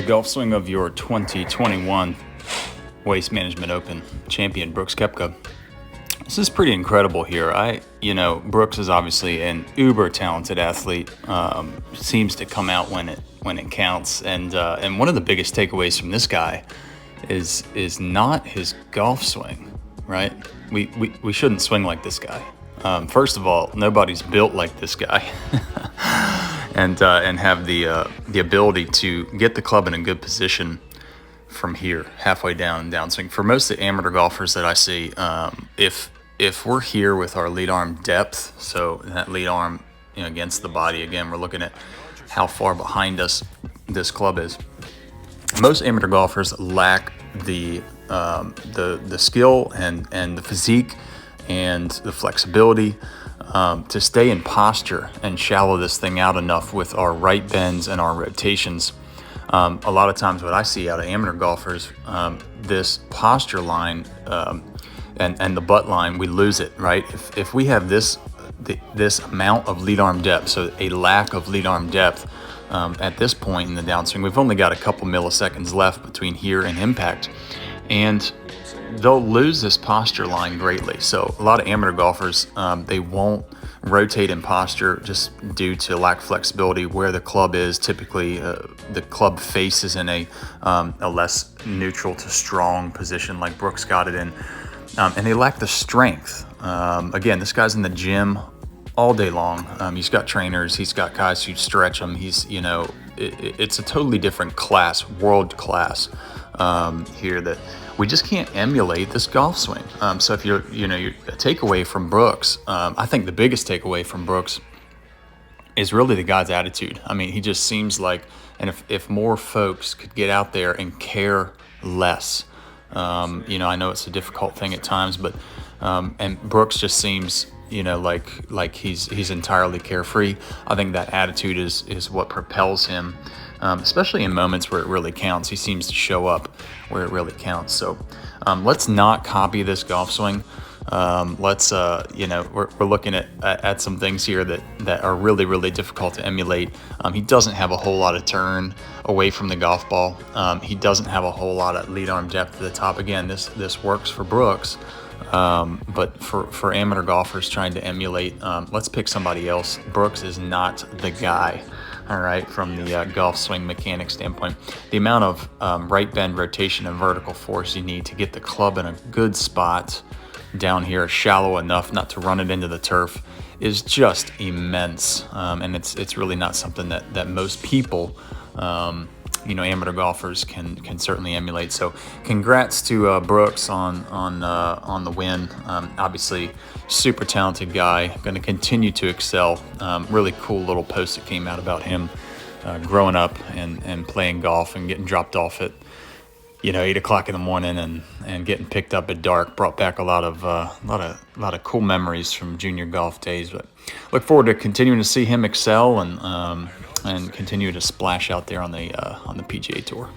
golf swing of your 2021 Waste Management Open champion, Brooks Koepka. This is pretty incredible here. Brooks is obviously an uber talented athlete. Seems to come out when it counts. And one of the biggest takeaways from this guy is not his golf swing, right? We shouldn't swing like this guy. First of all, nobody's built like this guy, and have the ability to get the club in a good position from here, halfway down and downswing. For most of the amateur golfers that I see, if we're here with our lead arm depth, so that lead arm against the body, again, we're looking at how far behind us this club is. Most amateur golfers lack the skill and the physique and the flexibility to stay in posture and shallow this thing out enough with our right bends and our rotations. A lot of times what I see out of amateur golfers, this posture line and the butt line, we lose it, right? If we have this amount of lead arm depth, so a lack of lead arm depth at this point in the downswing, we've only got a couple milliseconds left between here and impact, and they'll lose this posture line greatly. So a lot of amateur golfers, they won't rotate in posture just due to lack of flexibility where the club is. Typically, the club face is in a less neutral to strong position like Brooks got it in. And they lack the strength. Again, this guy's in the gym all day long. He's got trainers. He's got guys who stretch him. It's a totally different class, world class here that we just can't emulate this golf swing. So if you're a takeaway from Brooks, I think the biggest takeaway from Brooks is really the guy's attitude. I mean, he just seems like, and if more folks could get out there and care less. I know it's a difficult thing at times, but and Brooks just seems like he's entirely carefree. I think that attitude is what propels him, especially in moments where it really counts. He seems to show up where it really counts. So let's not copy this golf swing. We're looking at some things here that are really, really difficult to emulate. He doesn't have a whole lot of turn away from the golf ball. He doesn't have a whole lot of lead arm depth at the top. Again, this works for Brooks, but for amateur golfers trying to emulate, let's pick somebody else. Brooks is not the guy. All right, from the golf swing mechanic standpoint, the amount of right bend rotation and vertical force you need to get the club in a good spot down here, shallow enough not to run it into the turf, is just immense. And it's really not something that most people, amateur golfers can certainly emulate. So congrats to Brooks on the win. Obviously, super talented guy, going to continue to excel. Really cool little post that came out about him growing up and playing golf and getting dropped off at 8 o'clock in the morning and getting picked up at dark. Brought back a lot of cool memories from junior golf days. But look forward to continuing to see him excel and continue to splash out there on the PGA Tour.